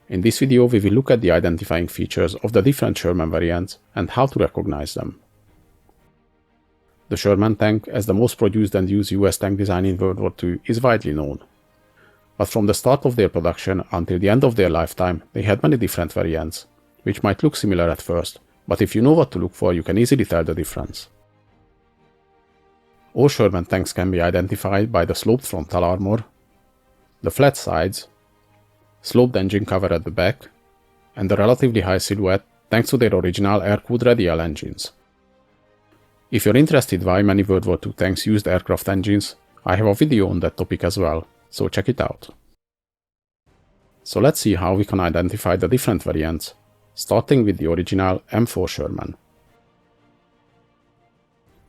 In this video, we will look at the identifying features of the different Sherman variants and how to recognize them. The Sherman tank, as the most produced and used US tank design in World War II, is widely known. But from the start of their production until the end of their lifetime, they had many different variants, which might look similar at first, but if you know what to look for, you can easily tell the difference. All Sherman tanks can be identified by the sloped frontal armor, the flat sides, sloped engine cover at the back, and the relatively high silhouette thanks to their original air-cooled radial engines. If you're interested why many World War II tanks used aircraft engines, I have a video on that topic as well, so check it out. So let's see how we can identify the different variants, starting with the original M4 Sherman.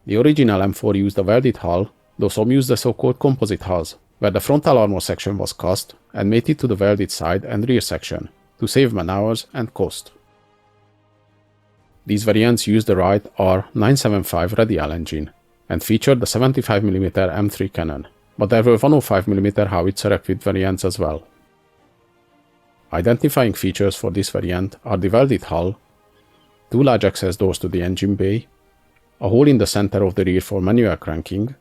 The original M4 used a welded hull, though some used the so-called composite hulls, where the frontal armor section was cast and mated to the welded side and rear section, to save man-hours and cost. These variants used the Wright R975 radial engine, and featured the 75mm M3 cannon, but there were 105mm howitzer-equipped variants as well. Identifying features for this variant are the welded hull, two large access doors to the engine bay, a hole in the center of the rear for manual cranking,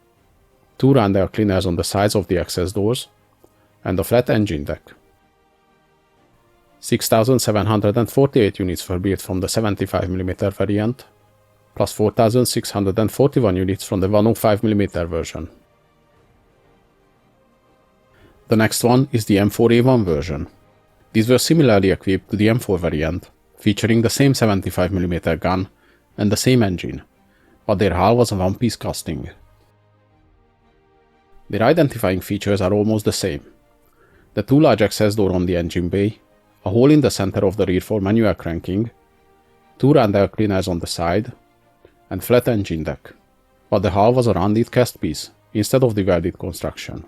two round air cleaners on the sides of the access doors, and a flat engine deck. 6,748 units were built from the 75mm variant, plus 4,641 units from the 105mm version. The next one is the M4A1 version. These were similarly equipped to the M4 variant, featuring the same 75mm gun and the same engine, but their hull was a one-piece casting. Their identifying features are almost the same. The two large access doors on the engine bay, a hole in the center of the rear for manual cranking, two round air cleaners on the side, and flat engine deck, but the hull was a rounded cast piece instead of the welded construction.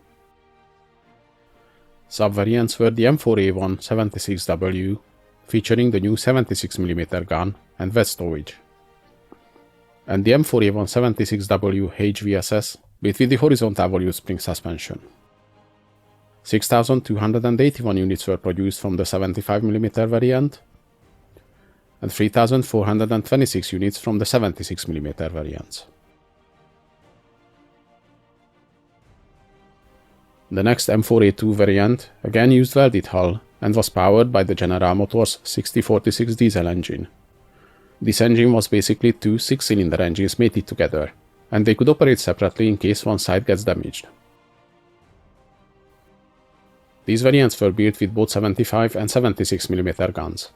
Sub-variants were the M4A1 76W, featuring the new 76mm gun and wet stowage, and the M4A1 76W HVSS built with the horizontal volute spring suspension. 6,281 units were produced from the 75mm variant, and 3,426 units from the 76mm variants. The next M4A2 variant again used welded hull and was powered by the General Motors 6046 diesel engine. This engine was basically two 6-cylinder engines mated together, and they could operate separately in case one side gets damaged. These variants were built with both 75 and 76mm guns.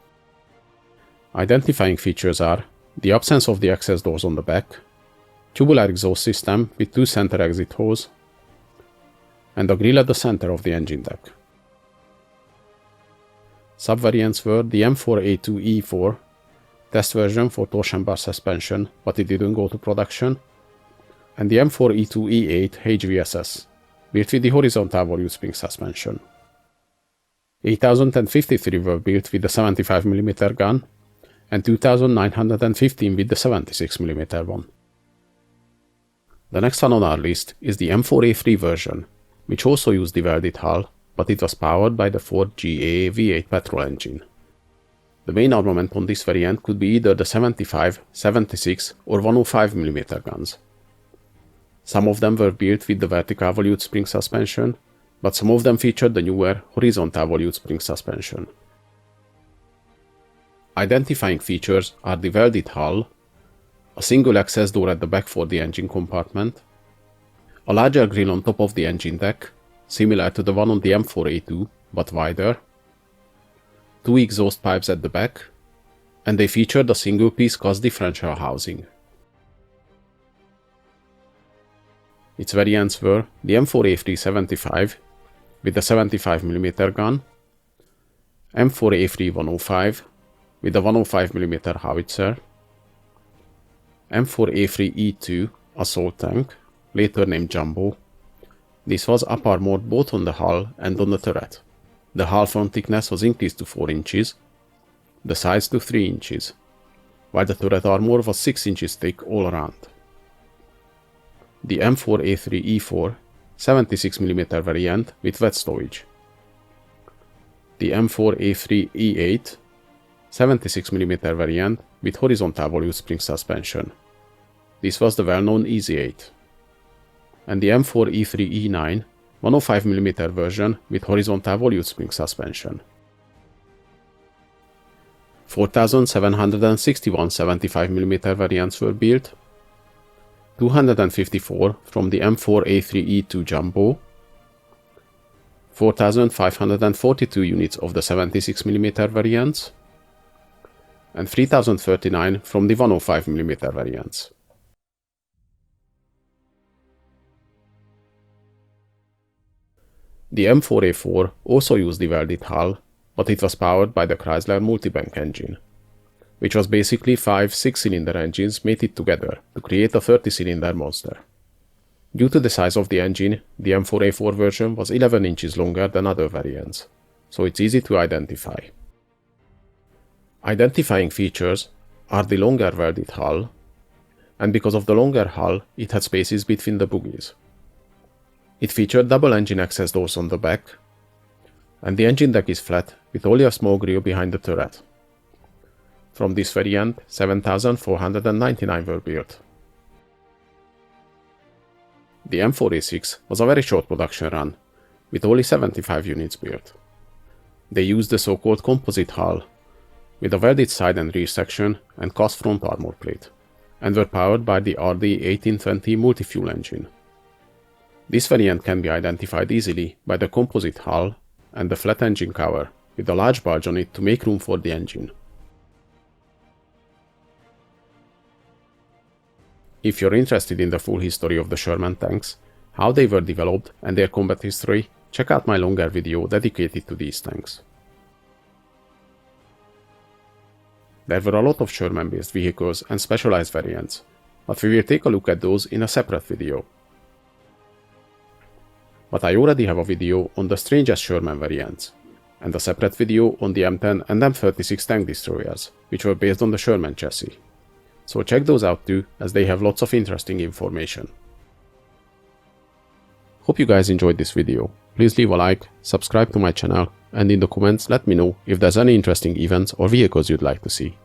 Identifying features are the absence of the access doors on the back, tubular exhaust system with two center exit holes, and a grille at the center of the engine deck. Sub-variants were the M4A2 E4, test version for torsion bar suspension, but it didn't go to production, and the M4E2 E8 HVSS, built with the horizontal volute spring suspension. 8,053 were built with the 75mm gun, and 2,915 with the 76mm one. The next one on our list is the M4A3 version, which also used the welded hull, but it was powered by the Ford GA V8 petrol engine. The main armament on this variant could be either the 75, 76 or 105mm guns. Some of them were built with the vertical volute spring suspension, but some of them featured the newer horizontal volute spring suspension. Identifying features are the welded hull, a single access door at the back for the engine compartment, a larger grille on top of the engine deck, similar to the one on the M4A2 but wider, two exhaust pipes at the back, and they featured a single-piece cast differential housing. Its variants were the M4A3 75 with the 75mm gun, M4A3 105 with a 105mm howitzer, M4A3 E2 assault tank, later named Jumbo. This was up-armored both on the hull and on the turret. The hull front thickness was increased to 4 inches, the sides to 3 inches, while the turret armor was 6 inches thick all around. The M4A3 E4 76mm variant with wet stowage. the M4A3 76mm variant with horizontal volute spring suspension. This was the well-known Easy 8. And the M4A3 105mm version with horizontal volute spring suspension. 4,761 75mm variants were built, 254 from the M4A3 Jumbo, 4,542 units of the 76mm variants, and 3,039 from the 105mm variants. The M4A4 also used the welded hull, but it was powered by the Chrysler multibank engine, which was basically 5 6-cylinder engines mated together to create a 30-cylinder monster. Due to the size of the engine, the M4A4 version was 11 inches longer than other variants, so it's easy to identify. Identifying features are the longer welded hull, and because of the longer hull, it had spaces between the bogies. It featured double engine access doors on the back, and the engine deck is flat with only a small grille behind the turret. From this variant, 7,499 were built. The M4A6 was a very short production run, with only 75 units built. They used the so-called composite hull, with a welded side and rear section and cast front armor plate, and were powered by the RD1820 multi-fuel engine. This variant can be identified easily by the composite hull and the flat engine cover, with a large bulge on it to make room for the engine. If you're interested in the full history of the Sherman tanks, how they were developed and their combat history, check out my longer video dedicated to these tanks. There were a lot of Sherman-based vehicles and specialized variants, but we will take a look at those in a separate video. But I already have a video on the strangest Sherman variants, and a separate video on the M10 and M36 tank destroyers, which were based on the Sherman chassis. So check those out too, as they have lots of interesting information. Hope you guys enjoyed this video. Please leave a like, subscribe to my channel, and in the comments let me know if there's any interesting events or vehicles you'd like to see.